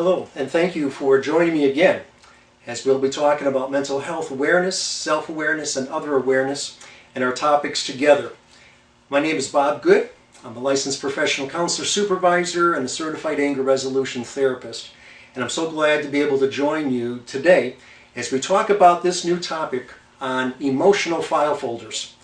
Hello, and thank you for joining me again as we'll be talking about mental health awareness, self-awareness, and other awareness, and our topics together. My name is Bob Good. I'm a licensed professional counselor supervisor and a certified anger resolution therapist. And I'm so glad to be able to join you today as we talk about this new topic on emotional file folders.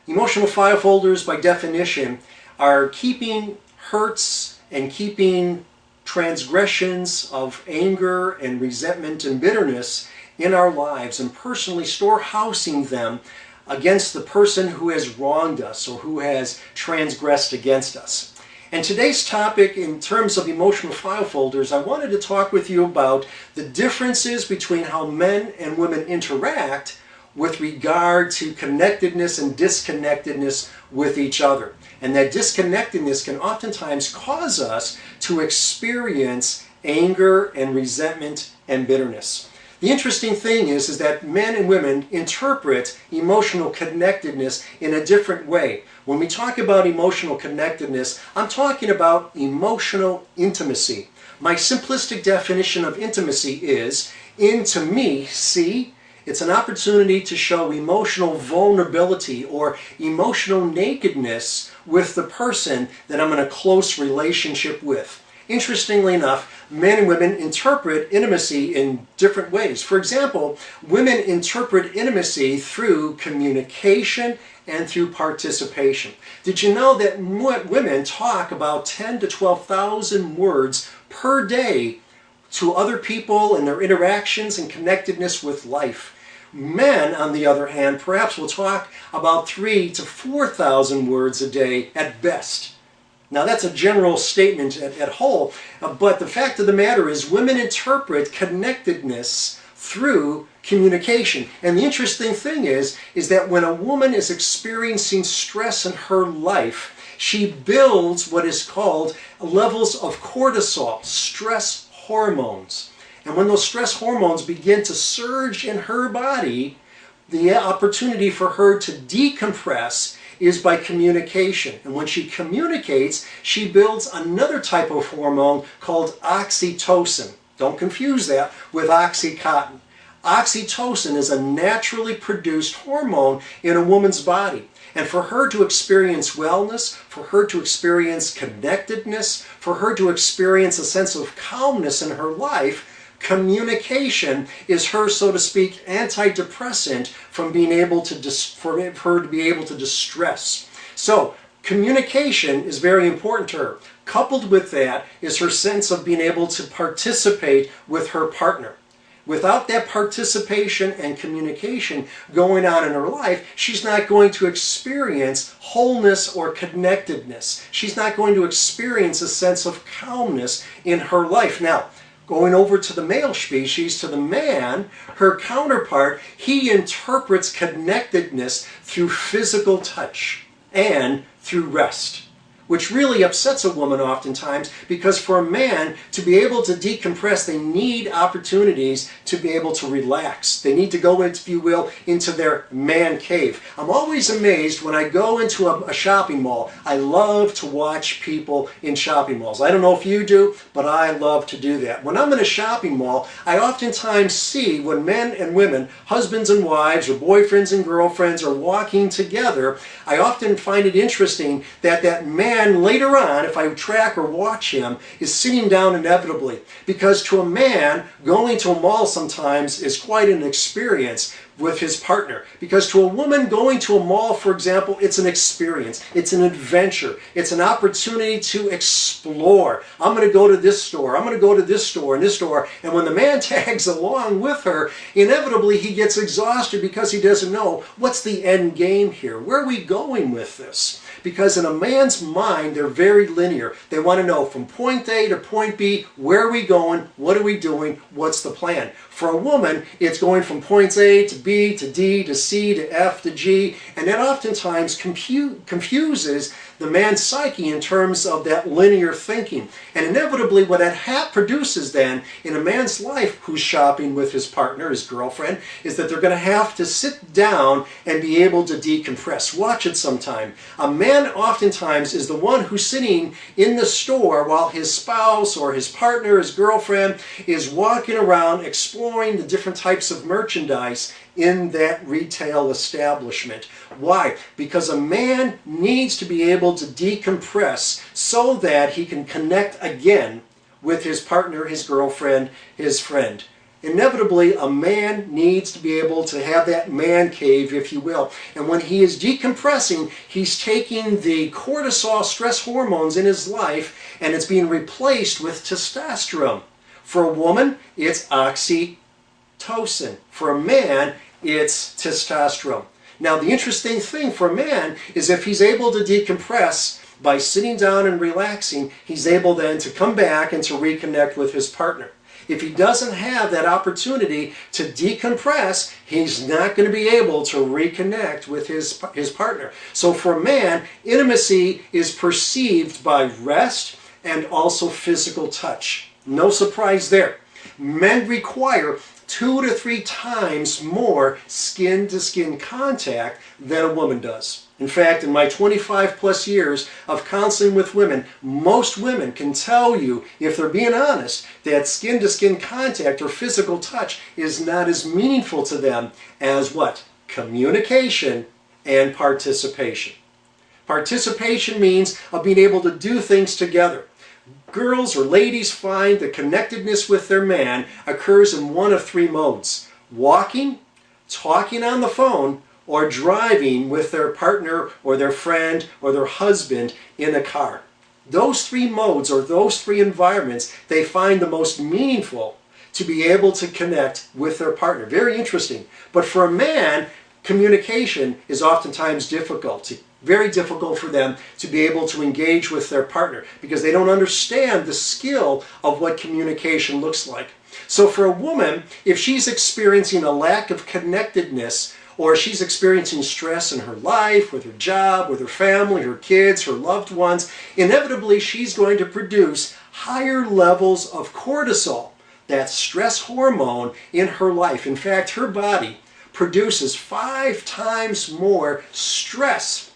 Emotional file folders, by definition, are keeping hurts and keeping transgressions of anger and resentment and bitterness in our lives and personally storehousing them against the person who has wronged us or who has transgressed against us. And today's topic, in terms of emotional file folders, I wanted to talk with you about the differences between how men and women interact with regard to connectedness and disconnectedness with each other. And that disconnectedness can oftentimes cause us to experience anger and resentment and bitterness. The interesting thing is that men and women interpret emotional connectedness in a different way. When we talk about emotional connectedness, I'm talking about emotional intimacy. My simplistic definition of intimacy is, intimacy, it's an opportunity to show emotional vulnerability or emotional nakedness with the person that I'm in a close relationship with. Interestingly enough, men and women interpret intimacy in different ways. For example, women interpret intimacy through communication and through participation. Did you know that women talk about 10 to 12,000 words per day to other people and their interactions and connectedness with life? Men, on the other hand, perhaps will talk about 3,000 to 4,000 words a day at best. Now that's a general statement at whole, but the fact of the matter is women interpret connectedness through communication. And the interesting thing is that when a woman is experiencing stress in her life, she builds what is called levels of cortisol, stress hormones. And when those stress hormones begin to surge in her body, the opportunity for her to decompress is by communication. And when she communicates, she builds another type of hormone called oxytocin. Don't confuse that with Oxycontin. Oxytocin is a naturally produced hormone in a woman's body. And for her to experience wellness, for her to experience connectedness, for her to experience a sense of calmness in her life, communication is her, so to speak, antidepressant from being able to for her to be able to distress. So communication is very important to her. Coupled with that is her sense of being able to participate with her partner. Without that participation and communication going on in her life, she's not going to experience wholeness or connectedness. She's not going to experience a sense of calmness in her life. Now, going over to the male species, to the man, her counterpart, he interprets connectedness through physical touch and through rest, which really upsets a woman oftentimes, because for a man to be able to decompress, they need opportunities to be able to relax. They need to go, if you will, into their man cave. I'm always amazed when I go into a shopping mall. I love to watch people in shopping malls. I don't know if you do, but I love to do that. When I'm in a shopping mall, I oftentimes see when men and women, husbands and wives, or boyfriends and girlfriends are walking together, I often find it interesting that that man later on, if I track or watch him, is sitting down inevitably. Because to a man, going to a mall sometimes is quite an experience with his partner. Because to a woman, going to a mall, for example, it's an experience. It's an adventure. It's an opportunity to explore. I'm going to go to this store. I'm going to go to this store and this store. And when the man tags along with her, inevitably he gets exhausted because he doesn't know what's the end game here. Where are we going with this? Because in a man's mind, they're very linear. They want to know from point A to point B, where are we going, what are we doing, what's the plan? For a woman, it's going from points A to B to D to C to F to G, and that oftentimes confuses the man's psyche in terms of that linear thinking. And inevitably what that produces then in a man's life who's shopping with his partner, his girlfriend, is that they're going to have to sit down and be able to decompress. Watch it sometime. A man oftentimes is the one who's sitting in the store while his spouse or his partner, his girlfriend, is walking around exploring the different types of merchandise in that retail establishment. Why? Because a man needs to be able to decompress so that he can connect again with his partner, his girlfriend, his friend. Inevitably, a man needs to be able to have that man cave, if you will. And when he is decompressing, he's taking the cortisol stress hormones in his life and it's being replaced with testosterone. For a woman, it's oxytocin. For a man, it's testosterone. Now, the interesting thing for a man is if he's able to decompress by sitting down and relaxing, he's able then to come back and to reconnect with his partner. If he doesn't have that opportunity to decompress, he's not going to be able to reconnect with his partner. So for a man, intimacy is perceived by rest and also physical touch. No surprise there. Men require 2 to 3 times more skin-to-skin contact than a woman does. In fact, in my 25 plus years of counseling with women, most women can tell you, if they're being honest, that skin-to-skin contact or physical touch is not as meaningful to them as what? Communication and participation. Participation means of being able to do things together. Girls or ladies find the connectedness with their man occurs in one of 3 modes: walking, talking on the phone, or driving with their partner or their friend or their husband in a car. Those 3 modes or those 3 environments they find the most meaningful to be able to connect with their partner. Very interesting. But for a man, communication is oftentimes difficult. Very difficult for them to be able to engage with their partner because they don't understand the skill of what communication looks like. So for a woman, if she's experiencing a lack of connectedness, or she's experiencing stress in her life, with her job, with her family, her kids, her loved ones, inevitably she's going to produce higher levels of cortisol, that stress hormone, in her life. In fact, her body produces 5 times more stress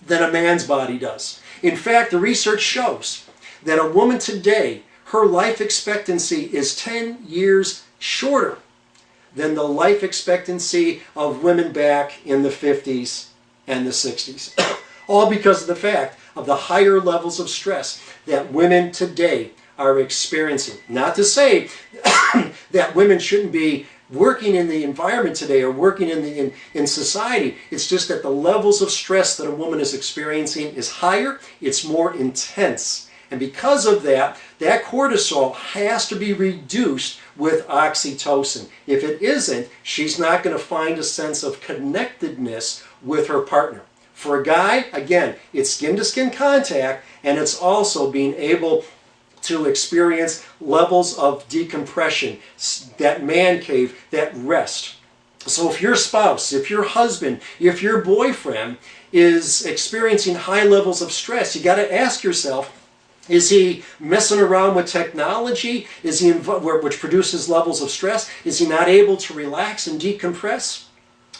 than a man's body does. In fact, the research shows that a woman today, her life expectancy is 10 years shorter than the life expectancy of women back in the 50s and the 60s. All because of the fact of the higher levels of stress that women today are experiencing. Not to say that women shouldn't be working in the environment today or working in society. It's just that the levels of stress that a woman is experiencing is higher, it's more intense. And because of that, that cortisol has to be reduced with oxytocin. If it isn't, she's not going to find a sense of connectedness with her partner. For a guy, again, it's skin-to-skin contact, and it's also being able to experience levels of decompression, that man cave, that rest. So if your spouse, if your husband, if your boyfriend is experiencing high levels of stress, you got to ask yourself, is he messing around with technology? Is he which produces levels of stress? Is he not able to relax and decompress?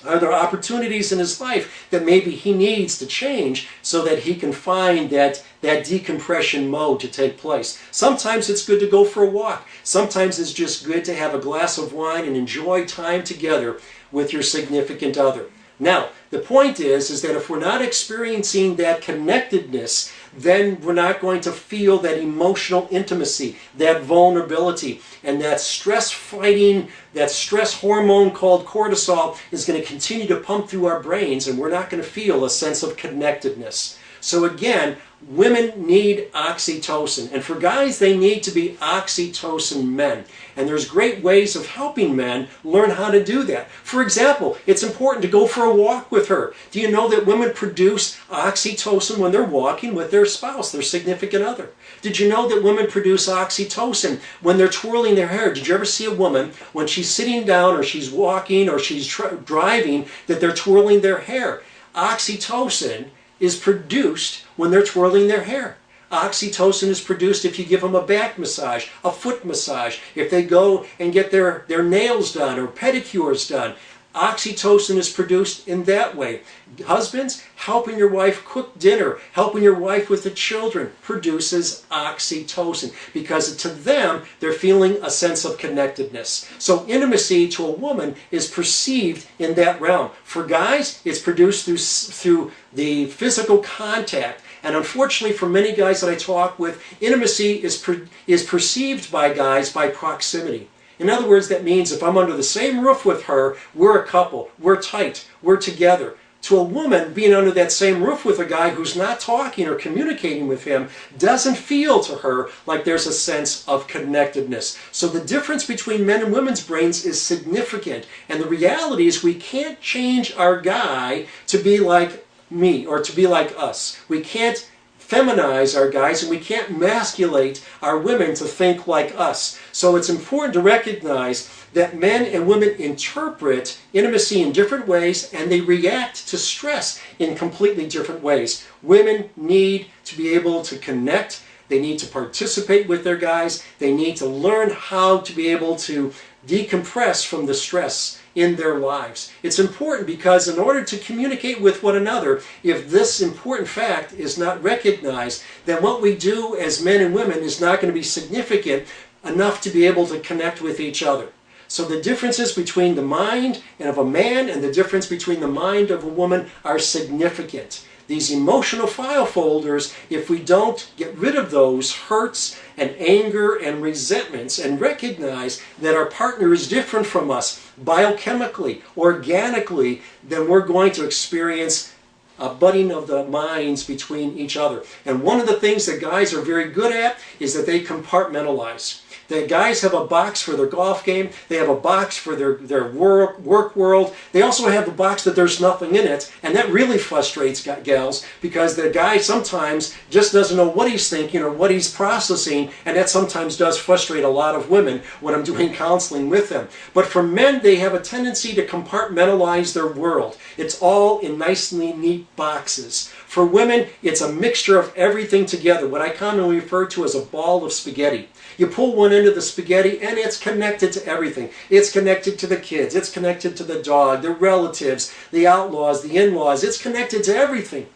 Are there opportunities in his life that maybe he needs to change so that he can find that decompression mode to take place? Sometimes it's good to go for a walk. Sometimes it's just good to have a glass of wine and enjoy time together with your significant other. Now, the point is that if we're not experiencing that connectedness, then we're not going to feel that emotional intimacy, that vulnerability, and that stress fighting, that stress hormone called cortisol is going to continue to pump through our brains, and we're not going to feel a sense of connectedness. So again, women need oxytocin, and for guys they need to be oxytocin men. And there's great ways of helping men learn how to do that. For example, it's important to go for a walk with her. Do you know that women produce oxytocin when they're walking with their spouse, their significant other? Did you know that women produce oxytocin when they're twirling their hair? Did you ever see a woman when she's sitting down or she's walking or she's driving that they're twirling their hair? Oxytocin is produced when they're twirling their hair. Oxytocin is produced if you give them a back massage, a foot massage, if they go and get their nails done or pedicures done. Oxytocin is produced in that way. Husbands, helping your wife cook dinner, helping your wife with the children produces oxytocin because to them, they're feeling a sense of connectedness. So intimacy to a woman is perceived in that realm. For guys, it's produced through the physical contact. And unfortunately, for many guys that I talk with, intimacy is perceived by guys by proximity. In other words, that means if I'm under the same roof with her, we're a couple, we're tight, we're together. To a woman, being under that same roof with a guy who's not talking or communicating with him doesn't feel to her like there's a sense of connectedness. So the difference between men and women's brains is significant. And the reality is we can't change our guy to be like me or to be like us. We can't feminize our guys and we can't masculate our women to think like us. So it's important to recognize that men and women interpret intimacy in different ways and they react to stress in completely different ways. Women need to be able to connect. They need to participate with their guys. They need to learn how to be able to decompress from the stress in their lives. It's important because in order to communicate with one another, if this important fact is not recognized, then what we do as men and women is not going to be significant enough to be able to connect with each other. So the differences between the mind of a man and the difference between the mind of a woman are significant. These emotional file folders, if we don't get rid of those hurts and anger and resentments and recognize that our partner is different from us biochemically, organically, then we're going to experience a butting of the minds between each other. And one of the things that guys are very good at is that they compartmentalize. The guys have a box for their golf game. They have a box for their work world. They also have a box that there's nothing in it. And that really frustrates gals because the guy sometimes just doesn't know what he's thinking or what he's processing. And that sometimes does frustrate a lot of women when I'm doing counseling with them. But for men, they have a tendency to compartmentalize their world. It's all in nicely neat boxes. For women, it's a mixture of everything together, what I commonly refer to as a ball of spaghetti. You pull one end of the spaghetti and it's connected to everything. It's connected to the kids, it's connected to the dog, the relatives, the outlaws, the in-laws. It's connected to everything.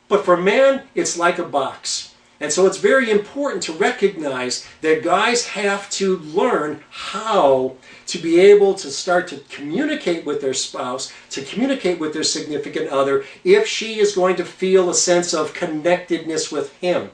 But for man, it's like a box. And so it's very important to recognize that guys have to learn how to be able to start to communicate with their spouse, to communicate with their significant other, if she is going to feel a sense of connectedness with him.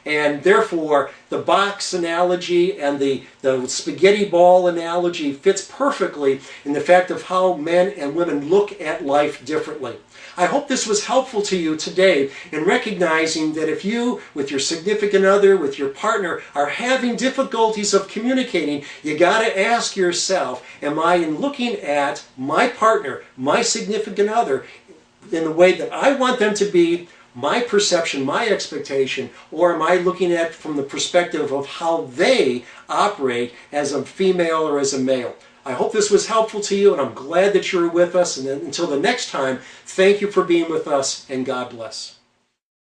And therefore, the box analogy and the spaghetti ball analogy fits perfectly in the fact of how men and women look at life differently. I hope this was helpful to you today in recognizing that if you, with your significant other, with your partner, are having difficulties of communicating, you got to ask yourself, am I looking at my partner, my significant other, in the way that I want them to be, my perception, my expectation, or am I looking at it from the perspective of how they operate as a female or as a male? I hope this was helpful to you, and I'm glad that you're with us. And until the next time, thank you for being with us, and God bless.